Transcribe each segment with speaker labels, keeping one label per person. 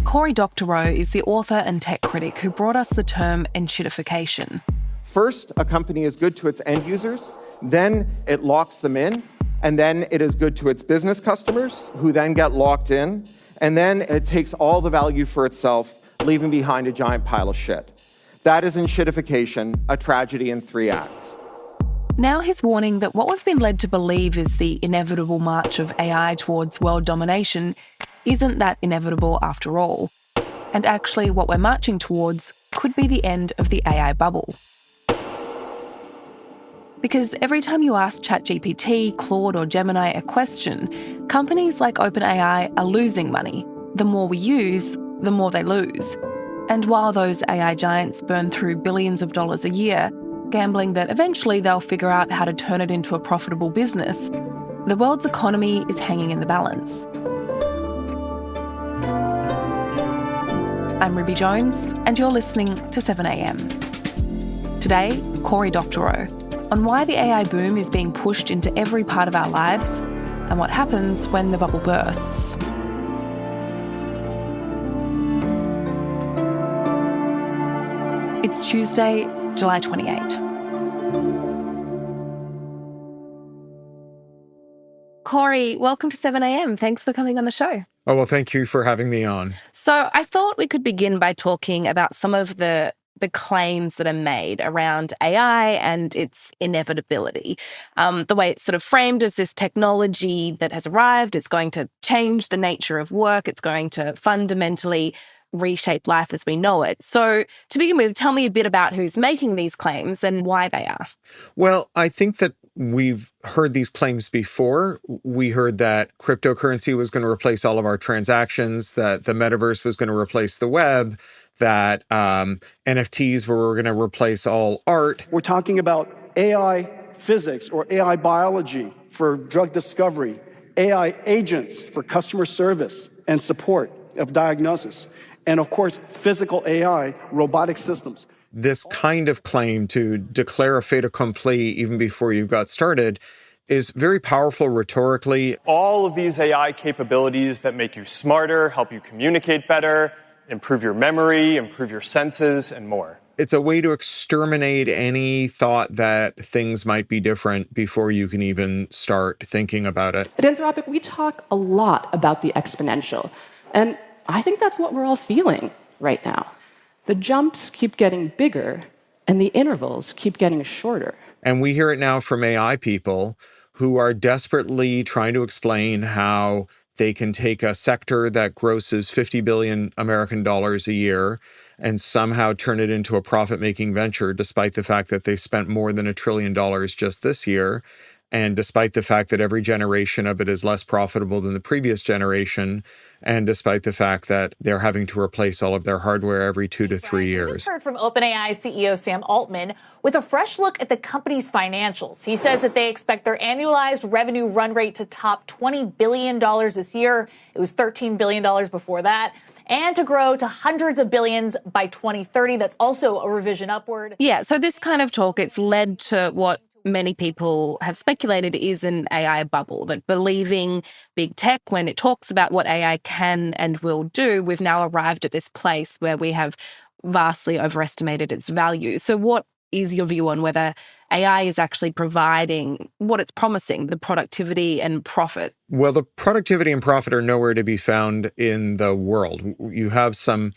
Speaker 1: Cory Doctorow is the author and tech critic who brought us the term enshittification.
Speaker 2: First, a company is good to its end users, then it locks them in, and then it is good to its business customers, who then get locked in, and then it takes all the value for itself, leaving behind a giant pile of shit. That is enshittification, a tragedy in 3 acts.
Speaker 1: Now he's warning that what we've been led to believe is the inevitable march of AI towards world domination isn't that inevitable after all. And actually what we're marching towards could be the end of the AI bubble. Because every time you ask ChatGPT, Claude or Gemini a question, companies like OpenAI are losing money. The more we use, the more they lose. And while those AI giants burn through billions of dollars a year, gambling that eventually they'll figure out how to turn it into a profitable business, the world's economy is hanging in the balance. I'm Ruby Jones, and you're listening to 7am. Today, Cory Doctorow on why the AI boom is being pushed into every part of our lives and what happens when the bubble bursts. It's Tuesday, July 28. Cory, welcome to 7am. Thanks for coming on the show.
Speaker 3: Oh, well, thank you for having me on.
Speaker 1: So I thought we could begin by talking about some of the claims that are made around AI and its inevitability. The way it's sort of framed as this technology that has arrived, it's going to change the nature of work, it's going to fundamentally reshape life as we know it. So to begin with, tell me a bit about who's making these claims and why they are.
Speaker 3: Well, I think that we've heard these claims before. We heard that cryptocurrency was going to replace all of our transactions, that the metaverse was going to replace the web, that NFTs were going to replace all art.
Speaker 4: We're talking about AI physics or AI biology for drug discovery, AI agents for customer service and support of diagnosis, and of course, physical AI, robotic systems.
Speaker 3: This kind of claim to declare a fait accompli even before you've got started is very powerful rhetorically.
Speaker 5: All of these AI capabilities that make you smarter, help you communicate better, improve your memory, improve your senses, and more.
Speaker 3: It's a way to exterminate any thought that things might be different before you can even start thinking about it.
Speaker 6: At Anthropic, we talk a lot about the exponential. And I think that's what we're all feeling right now. The jumps keep getting bigger, and the intervals keep getting shorter.
Speaker 3: And we hear it now from AI people who are desperately trying to explain how they can take a sector that grosses 50 billion American dollars a year and somehow turn it into a profit-making venture, despite the fact that they've spent more than $1 trillion just this year, and despite the fact that every generation of it is less profitable than the previous generation, and despite the fact that they're having to replace all of their hardware every 2 to 3 years.
Speaker 7: We just heard from OpenAI CEO Sam Altman with a fresh look at the company's financials. He says that they expect their annualized revenue run rate to top $20 billion this year. It was $13 billion before that. And to grow to hundreds of billions by 2030. That's also a revision upward.
Speaker 1: Yeah, so this kind of talk, it's led to what many people have speculated is an AI bubble, that believing big tech, when it talks about what AI can and will do, we've now arrived at this place where we have vastly overestimated its value. So what is your view on whether AI is actually providing what it's promising, the productivity and profit?
Speaker 3: Well, the productivity and profit are nowhere to be found in the world. You have some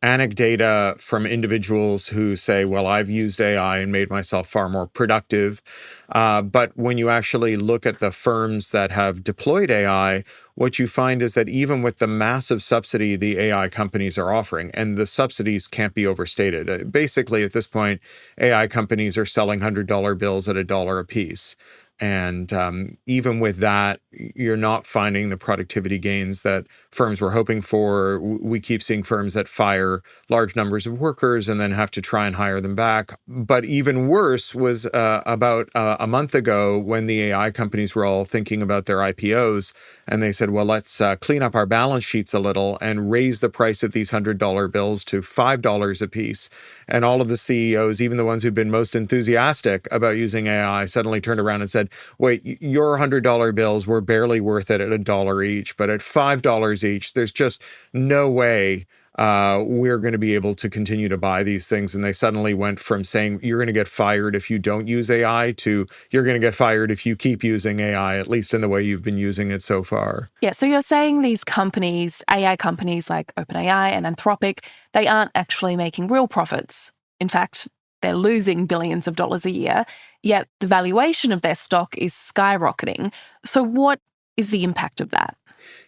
Speaker 3: anecdata from individuals who say, well, I've used AI and made myself far more productive. But when you actually look at the firms that have deployed AI, what you find is that even with the massive subsidy the AI companies are offering, and the subsidies can't be overstated. Basically, at this point, AI companies are selling $100 bills at $1 a piece. And even with that, you're not finding the productivity gains that firms were hoping for. We keep seeing firms that fire large numbers of workers and then have to try and hire them back. But even worse was about a month ago when the AI companies were all thinking about their IPOs. And they said, well, let's clean up our balance sheets a little and raise the price of these $100 bills to $5 a piece. And all of the CEOs, even the ones who'd been most enthusiastic about using AI, suddenly turned around and said, said, wait, your $100 bills were barely worth it at $1 each, but at $5 each, there's just no way we're going to be able to continue to buy these things. And they suddenly went from saying you're going to get fired if you don't use AI to you're going to get fired if you keep using AI, at least in the way you've been using it so far.
Speaker 1: Yeah, so you're saying these companies, AI companies like OpenAI and Anthropic, they aren't actually making real profits. In fact, they're losing billions of dollars a year, yet the valuation of their stock is skyrocketing. So what is the impact of that?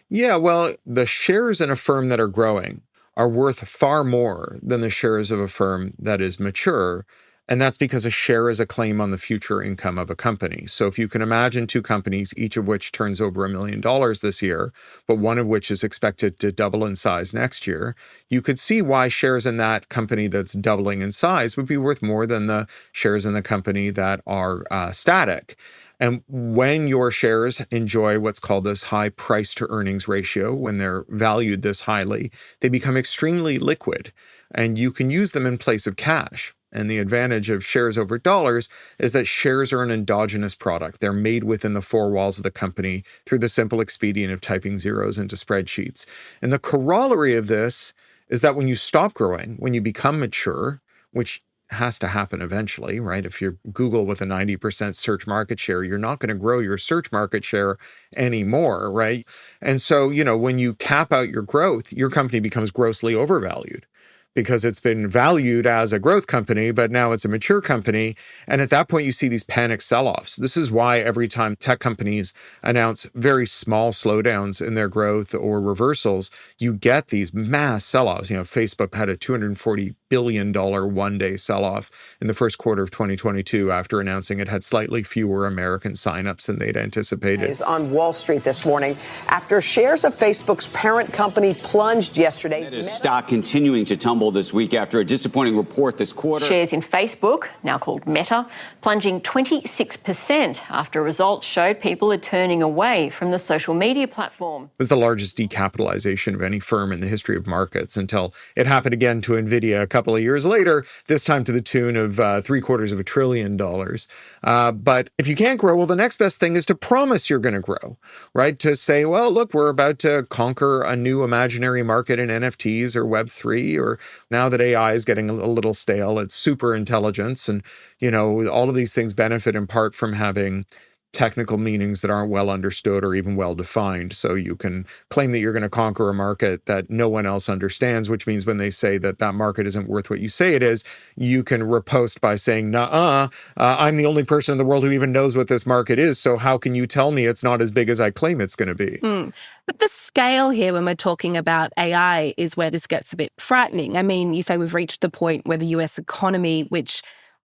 Speaker 3: Yeah, well, the shares in a firm that are growing are worth far more than the shares of a firm that is mature. And that's because a share is a claim on the future income of a company. So if you can imagine two companies, each of which turns over $1 million this year, but one of which is expected to double in size next year, you could see why shares in that company that's doubling in size would be worth more than the shares in the company that are static. And when your shares enjoy what's called this high price to earnings ratio, when they're valued this highly, they become extremely liquid and you can use them in place of cash. And the advantage of shares over dollars is that shares are an endogenous product. They're made within the four walls of the company through the simple expedient of typing zeros into spreadsheets. And the corollary of this is that when you stop growing, when you become mature, which has to happen eventually, right? If you're Google with a 90% search market share, you're not going to grow your search market share anymore, right? And so, when you cap out your growth, your company becomes grossly overvalued because it's been valued as a growth company, but now it's a mature company. And at that point, you see these panic sell-offs. This is why every time tech companies announce very small slowdowns in their growth or reversals, you get these mass sell-offs. Facebook had a $240 billion one-day sell-off in the first quarter of 2022 after announcing it had slightly fewer American signups than they'd anticipated.
Speaker 8: On Wall Street this morning after shares of Facebook's parent company plunged yesterday.
Speaker 9: Meta's stock continuing to tumble this week after a disappointing report this quarter.
Speaker 10: Shares in Facebook, now called Meta, plunging 26% after results showed people are turning away from the social media platform.
Speaker 3: It was the largest decapitalization of any firm in the history of markets until it happened again to NVIDIA a couple of years later, this time to the tune of $750 billion. But if you can't grow, well, the next best thing is to promise you're going to grow, right? To say, well, look, we're about to conquer a new imaginary market in NFTs or Web3, or now that AI is getting a little stale, it's super intelligence. And, all of these things benefit in part from having technical meanings that aren't well understood or even well defined. So you can claim that you're going to conquer a market that no one else understands, which means when they say that market isn't worth what you say it is, you can riposte by saying, I'm the only person in the world who even knows what this market is. So how can you tell me it's not as big as I claim it's going to be?
Speaker 1: But the scale here when we're talking about AI is where this gets a bit frightening. I mean, you say we've reached the point where the US economy, which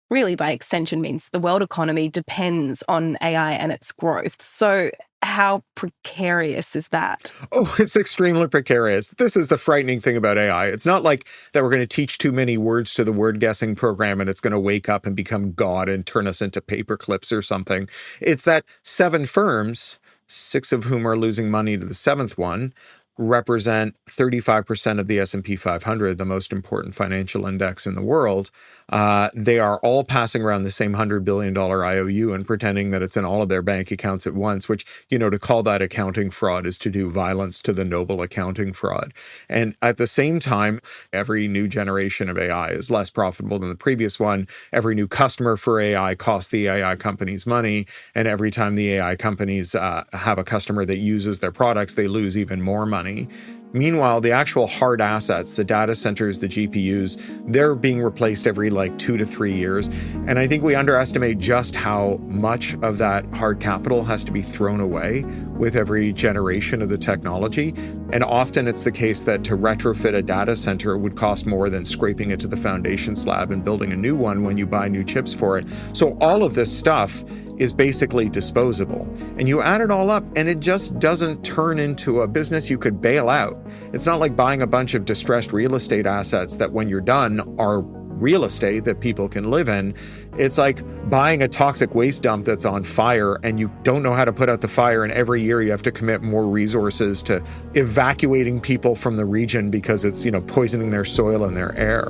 Speaker 1: really by extension means the world economy, depends on AI and its growth. So how precarious is that?
Speaker 3: Oh, it's extremely precarious. This is the frightening thing about AI. It's not like that we're going to teach too many words to the word guessing program and it's going to wake up and become God and turn us into paper clips or something. It's that 7 firms, 6 of whom are losing money to the 7th one, represent 35% of the S&P 500, the most important financial index in the world. They are all passing around the same $100 billion IOU and pretending that it's in all of their bank accounts at once, which, to call that accounting fraud is to do violence to the noble accounting fraud. And at the same time, every new generation of AI is less profitable than the previous one. Every new customer for AI costs the AI companies money. And every time the AI companies have a customer that uses their products, they lose even more money. Meanwhile, the actual hard assets, the data centers, the GPUs, they're being replaced every 2 to 3 years. And I think we underestimate just how much of that hard capital has to be thrown away with every generation of the technology. And often it's the case that to retrofit a data center would cost more than scraping it to the foundation slab and building a new one when you buy new chips for it. So all of this stuff is basically disposable. And you add it all up and it just doesn't turn into a business you could bail out. It's not like buying a bunch of distressed real estate assets that when you're done are real estate that people can live in. It's like buying a toxic waste dump that's on fire and you don't know how to put out the fire, and every year you have to commit more resources to evacuating people from the region because it's, poisoning their soil and their air.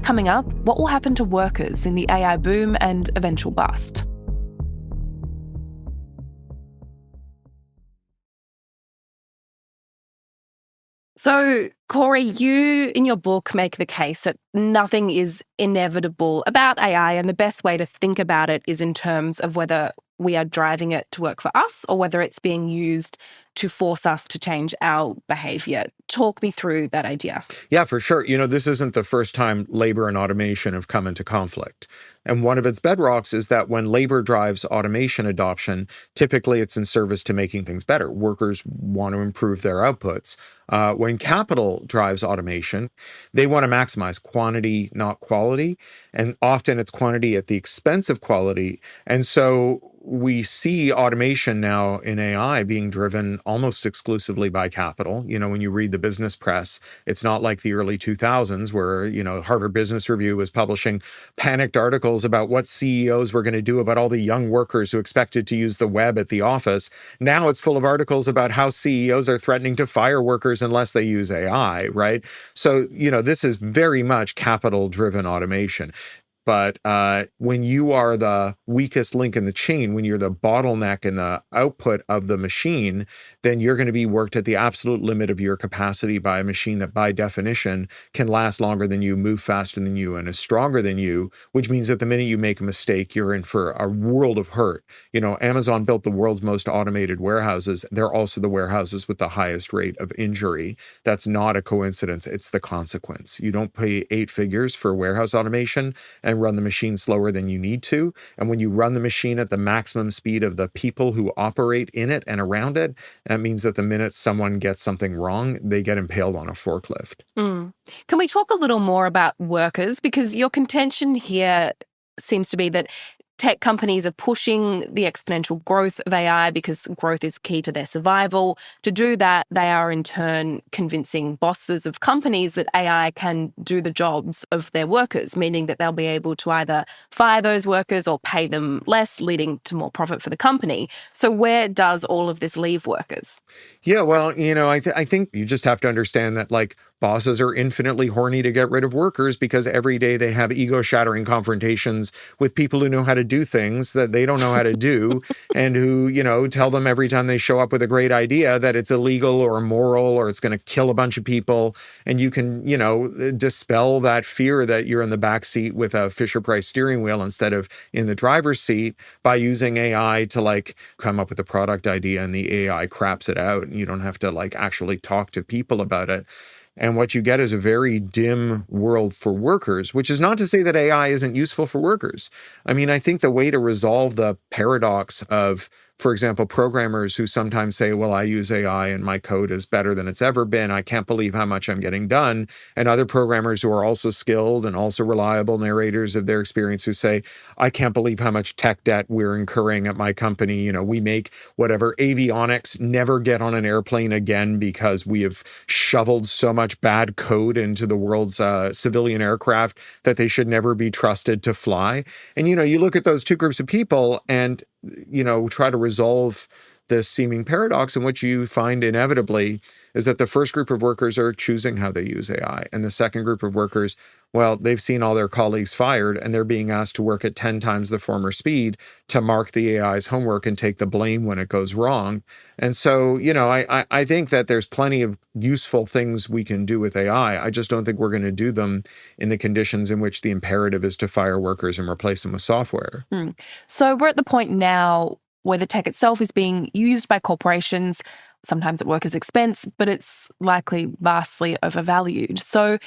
Speaker 1: Coming up, what will happen to workers in the AI boom and eventual bust? So, Cory, you in your book make the case that nothing is inevitable about AI, and the best way to think about it is in terms of whether we are driving it to work for us or whether it's being used to force us to change our behaviour. Talk me through that idea.
Speaker 3: Yeah, for sure. This isn't the first time labor and automation have come into conflict. And one of its bedrocks is that when labor drives automation adoption, typically it's in service to making things better. Workers want to improve their outputs. When capital drives automation, they want to maximize quantity, not quality. And often it's quantity at the expense of quality. And so we see automation now in AI being driven almost exclusively by capital. When you read the business press, it's not like the early 2000s where, Harvard Business Review was publishing panicked articles about what CEOs were going to do about all the young workers who expected to use the web at the office. Now it's full of articles about how CEOs are threatening to fire workers unless they use AI, right? So, this is very much capital-driven automation. But when you are the weakest link in the chain, when you're the bottleneck in the output of the machine, then you're going to be worked at the absolute limit of your capacity by a machine that by definition can last longer than you, move faster than you, and is stronger than you, which means that the minute you make a mistake, you're in for a world of hurt. Amazon built the world's most automated warehouses. They're also the warehouses with the highest rate of injury. That's not a coincidence. It's the consequence. You don't pay 8 figures for warehouse automation and run the machine slower than you need to. And when you run the machine at the maximum speed of the people who operate in it and around it, that means that the minute someone gets something wrong, they get impaled on a forklift.
Speaker 1: Can we talk a little more about workers? Because your contention here seems to be that tech companies are pushing the exponential growth of AI because growth is key to their survival. To do that, they are in turn convincing bosses of companies that AI can do the jobs of their workers, meaning that they'll be able to either fire those workers or pay them less, leading to more profit for the company. So where does all of this leave workers?
Speaker 3: Yeah, well, I think you just have to understand that, bosses are infinitely horny to get rid of workers because every day they have ego-shattering confrontations with people who know how to do things that they don't know how to do and who, tell them every time they show up with a great idea that it's illegal or immoral or it's going to kill a bunch of people. And you can, dispel that fear that you're in the back seat with a Fisher-Price steering wheel instead of in the driver's seat by using AI to come up with a product idea and the AI craps it out and you don't have to actually talk to people about it. And what you get is a very dim world for workers, which is not to say that AI isn't useful for workers. I mean, I think the way to resolve the paradox of, for example, programmers who sometimes say, well, I use AI and my code is better than it's ever been. I can't believe how much I'm getting done. And other programmers who are also skilled and also reliable narrators of their experience who say, I can't believe how much tech debt we're incurring at my company. We make whatever avionics never get on an airplane again because we have shoveled so much bad code into the world's civilian aircraft that they should never be trusted to fly. And, you look at those two groups of people and try to resolve this seeming paradox, and what you find inevitably is that the first group of workers are choosing how they use AI. And the second group of workers, well, they've seen all their colleagues fired and they're being asked to work at 10 times the former speed to mark the AI's homework and take the blame when it goes wrong. And so, I think that there's plenty of useful things we can do with AI. I just don't think we're going to do them in the conditions in which the imperative is to fire workers and replace them with software.
Speaker 1: So we're at the point now where the tech itself is being used by corporations, sometimes at workers' expense, but it's likely vastly overvalued. So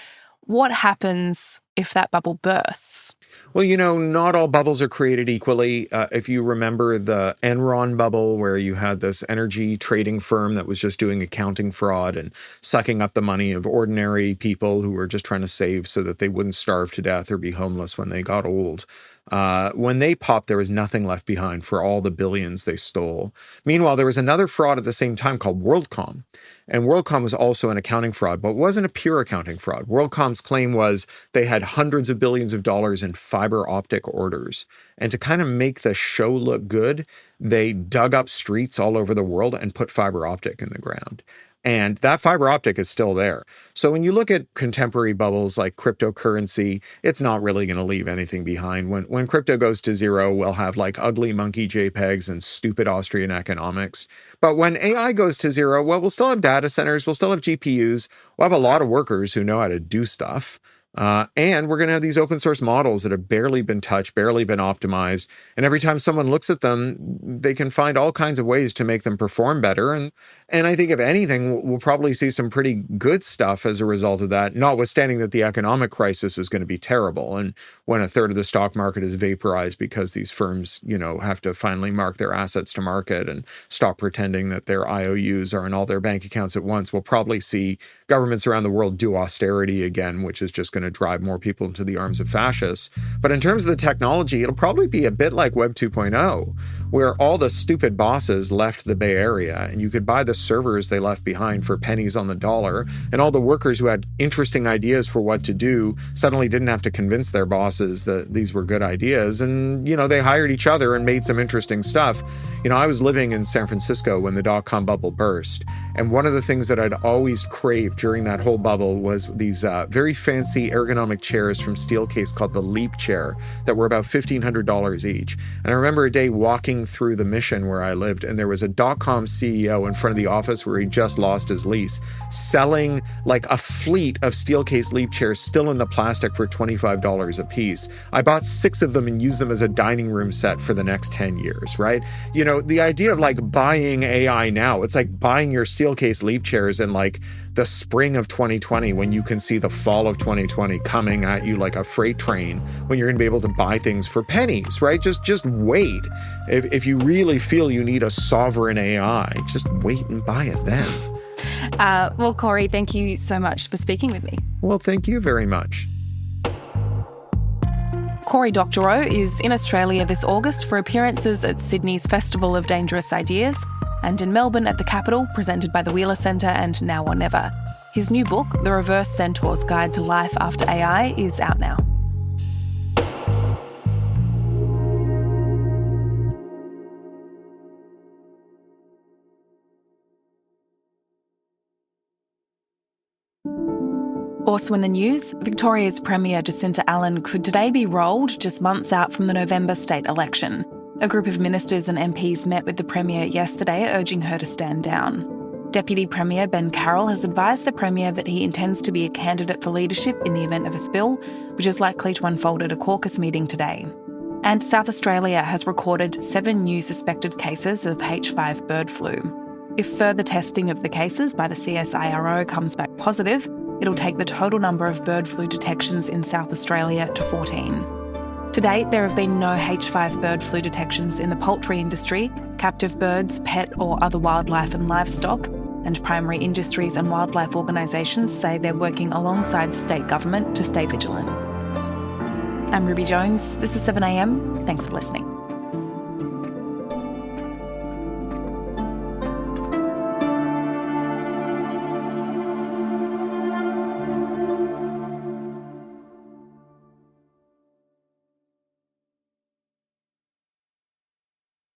Speaker 1: what happens if that bubble bursts?
Speaker 3: Well, not all bubbles are created equally. If you remember the Enron bubble, where you had this energy trading firm that was just doing accounting fraud and sucking up the money of ordinary people who were just trying to save so that they wouldn't starve to death or be homeless when they got old. When they popped, there was nothing left behind for all the billions they stole. Meanwhile, there was another fraud at the same time called WorldCom. And WorldCom was also an accounting fraud, but wasn't a pure accounting fraud. WorldCom's claim was they had hundreds of billions of dollars in fiber optic orders. And to kind of make the show look good, they dug up streets all over the world and put fiber optic in the ground. And that fiber optic is still there. So when you look at contemporary bubbles like cryptocurrency, it's not really going to leave anything behind. When crypto goes to zero, we'll have like ugly monkey JPEGs and stupid Austrian economics. But when AI goes to zero, well, we'll still have data centers, we'll still have GPUs, we'll have a lot of workers who know how to do stuff. And we're going to have these open source models that have barely been touched, barely been optimized. And every time someone looks at them, they can find all kinds of ways to make them perform better. And I think if anything, we'll probably see some pretty good stuff as a result of that, notwithstanding that the economic crisis is going to be terrible. And when a third of the stock market is vaporized because these firms, have to finally mark their assets to market and stop pretending that their IOUs are in all their bank accounts at once, we'll probably see governments around the world do austerity again, which is just going to drive more people into the arms of fascists. But in terms of the technology, it'll probably be a bit like Web 2.0, where all the stupid bosses left the Bay Area and you could buy the servers they left behind for pennies on the dollar, and all the workers who had interesting ideas for what to do suddenly didn't have to convince their bosses that these were good ideas, and they hired each other and made some interesting stuff. I was living in San Francisco when the dot-com bubble burst, and one of the things that I'd always craved during that whole bubble was these very fancy ergonomic chairs from Steelcase called the Leap Chair that were about $1,500 each. And I remember a day walking through the Mission where I lived, and there was a dot-com CEO in front of the office where he just lost his lease, selling like a fleet of Steelcase Leap chairs still in the plastic for $25 a piece. I bought 6 of them and used them as a dining room set for the next 10 years, right? The idea of like buying AI now, it's like buying your Steelcase Leap chairs in like the spring of 2020 when you can see the fall of 2020 coming at you like a freight train, when you're going to be able to buy things for pennies, right? Just wait. If you really feel you need a sovereign AI, just wait and buy it then.
Speaker 1: Well, Cory, thank you so much for speaking with me.
Speaker 3: Well, thank you very much.
Speaker 1: Cory Doctorow is in Australia this August for appearances at Sydney's Festival of Dangerous Ideas and in Melbourne at the Capitol, presented by the Wheeler Centre and Now or Never. His new book, The Reverse Centaur's Guide to Life After AI, is out now. Also in the news, Victoria's Premier Jacinta Allen could today be rolled just months out from the November state election. A group of ministers and MPs met with the Premier yesterday, urging her to stand down. Deputy Premier Ben Carroll has advised the Premier that he intends to be a candidate for leadership in the event of a spill, which is likely to unfold at a caucus meeting today. And South Australia has recorded 7 new suspected cases of H5 bird flu. If further testing of the cases by the CSIRO comes back positive, it'll take the total number of bird flu detections in South Australia to 14. To date, there have been no H5 bird flu detections in the poultry industry, captive birds, pet or other wildlife and livestock, and primary industries and wildlife organisations say they're working alongside the state government to stay vigilant. I'm Ruby Jones. This is 7am. Thanks for listening.